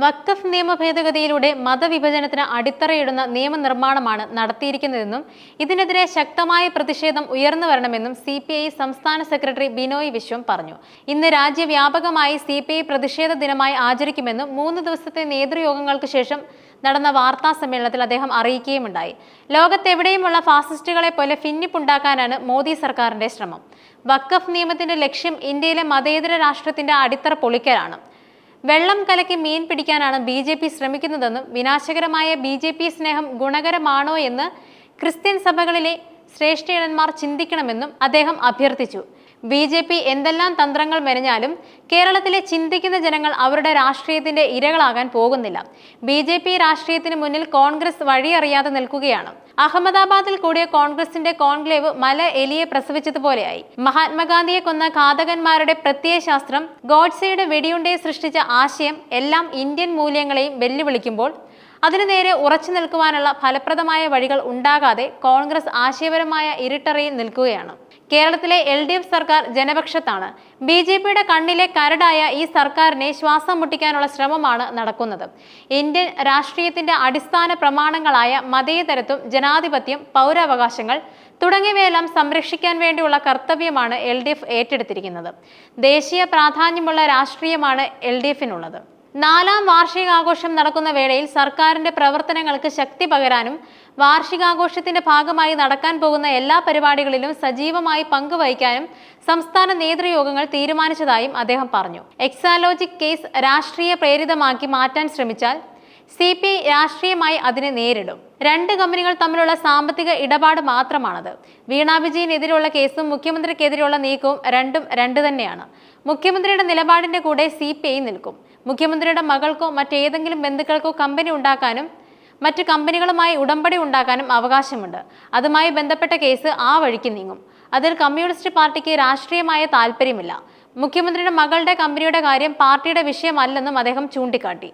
വഖഫ് നിയമ ഭേദഗതിയിലൂടെ മതവിഭജനത്തിന് അടിത്തറയിടുന്ന നിയമനിർമ്മാണമാണ് നടത്തിയിരിക്കുന്നതെന്നും ഇതിനെതിരെ ശക്തമായ പ്രതിഷേധം ഉയർന്നു വരണമെന്നും CPI സംസ്ഥാന സെക്രട്ടറി ബിനോയ് വിശ്വം പറഞ്ഞു. ഇന്ന് രാജ്യവ്യാപകമായി CPI പ്രതിഷേധ ദിനമായി ആചരിക്കുമെന്നും 3 ദിവസത്തെ നേതൃയോഗങ്ങൾക്ക് ശേഷം നടന്ന വാർത്താ സമ്മേളനത്തിൽ അദ്ദേഹം അറിയിക്കുകയുമുണ്ടായി. ലോകത്തെവിടെയുമുള്ള ഫാസിസ്റ്റുകളെ പോലെ ഭിന്നിപ്പുണ്ടാക്കാനാണ് മോദി സർക്കാരിന്റെ ശ്രമം. വഖഫ് നിയമത്തിന്റെ ലക്ഷ്യം ഇന്ത്യയിലെ മതേതര രാഷ്ട്രത്തിന്റെ അടിത്തറ പൊളിക്കലാണ്. വെള്ളം കലക്കി മീൻ പിടിക്കാനാണ് BJP ശ്രമിക്കുന്നതെന്നും വിനാശകരമായ BJP സ്നേഹം ഗുണകരമാണോ എന്ന് ക്രിസ്ത്യൻ സഭകളിലെ ശ്രേഷ്ഠയന്മാർ ചിന്തിക്കണമെന്നും അദ്ദേഹം അഭ്യർത്ഥിച്ചു. BJP എന്തെല്ലാം തന്ത്രങ്ങൾ മെനഞ്ഞാലും കേരളത്തിലെ ചിന്തിക്കുന്ന ജനങ്ങൾ അവരുടെ രാഷ്ട്രീയത്തിന്റെ ഇരകളാകാൻ പോകുന്നില്ല. BJP രാഷ്ട്രീയത്തിന് മുന്നിൽ കോൺഗ്രസ് വഴിയറിയാതെ നിൽക്കുകയാണ്. അഹമ്മദാബാദിൽ കൂടിയ കോൺഗ്രസിന്റെ കോൺക്ലേവ് മല എലിയെ പ്രസവിച്ചതുപോലെയായി. മഹാത്മാഗാന്ധിയെ കൊന്ന ഘാതകന്മാരുടെ പ്രത്യയശാസ്ത്രം, ഗോഡ്സെയുടെ വെടിയുണ്ടയെ സൃഷ്ടിച്ച ആശയം എല്ലാം ഇന്ത്യൻ മൂല്യങ്ങളെയും വെല്ലുവിളിക്കുമ്പോൾ അതിനു നേരെ ഉറച്ചു നിൽക്കുവാനുള്ള ഫലപ്രദമായ വഴികൾ ഉണ്ടാകാതെ കോൺഗ്രസ് ആശയപരമായ ഇരുട്ടറയിൽ നിൽക്കുകയാണ്. കേരളത്തിലെ LDF സർക്കാർ ജനപക്ഷത്താണ്. BJPയുടെ കണ്ണിലെ കരടായ ഈ സർക്കാരിനെ ശ്വാസം മുട്ടിക്കാനുള്ള ശ്രമമാണ് നടക്കുന്നത്. ഇന്ത്യൻ രാഷ്ട്രീയത്തിന്റെ അടിസ്ഥാന പ്രമാണങ്ങളായ മതേതരത്വം, ജനാധിപത്യം, പൗരാവകാശങ്ങൾ തുടങ്ങിയവയെല്ലാം സംരക്ഷിക്കാൻ വേണ്ടിയുള്ള കർത്തവ്യമാണ് LDF ഏറ്റെടുത്തിരിക്കുന്നത്. ദേശീയ പ്രാധാന്യമുള്ള രാഷ്ട്രീയമാണ് LDFനുള്ളത്. 4ാം വാർഷികാഘോഷം നടക്കുന്ന വേളയിൽ സർക്കാരിന്റെ പ്രവർത്തനങ്ങൾക്ക് ശക്തി പകരാനും വാർഷികാഘോഷത്തിന്റെ ഭാഗമായി നടക്കാൻ പോകുന്ന എല്ലാ പരിപാടികളിലും സജീവമായി പങ്കുവഹിക്കാനും സംസ്ഥാന നേതൃയോഗങ്ങൾ തീരുമാനിച്ചതായും അദ്ദേഹം പറഞ്ഞു. എക്സാലോജിക് കേസ് രാഷ്ട്രീയ പ്രേരിതമാക്കി മാറ്റാൻ ശ്രമിച്ചാൽ CPI രാഷ്ട്രീയമായി അതിനെ നേരിടും. 2 കമ്പനികൾ തമ്മിലുള്ള സാമ്പത്തിക ഇടപാട് മാത്രമാണത്. വീണ വിജയനെതിരെയുള്ള കേസും മുഖ്യമന്ത്രിക്കെതിരെയുള്ള നീക്കവും രണ്ടും രണ്ട് തന്നെയാണ്. മുഖ്യമന്ത്രിയുടെ നിലപാടിന്റെ കൂടെ CPI നിൽക്കും. മുഖ്യമന്ത്രിയുടെ മകൾക്കോ മറ്റേതെങ്കിലും ബന്ധുക്കൾക്കോ കമ്പനി ഉണ്ടാക്കാനും മറ്റു കമ്പനികളുമായി ഉടമ്പടി ഉണ്ടാക്കാനും അവകാശമുണ്ട്. അതുമായി ബന്ധപ്പെട്ട കേസ് ആ വഴിക്ക് നീങ്ങും. അതിൽ കമ്മ്യൂണിസ്റ്റ് പാർട്ടിക്ക് രാഷ്ട്രീയമായ താല്പര്യമില്ല. മുഖ്യമന്ത്രിയുടെ മകളുടെ കമ്പനിയുടെ കാര്യം പാർട്ടിയുടെ വിഷയമല്ലെന്നും അദ്ദേഹം ചൂണ്ടിക്കാട്ടി.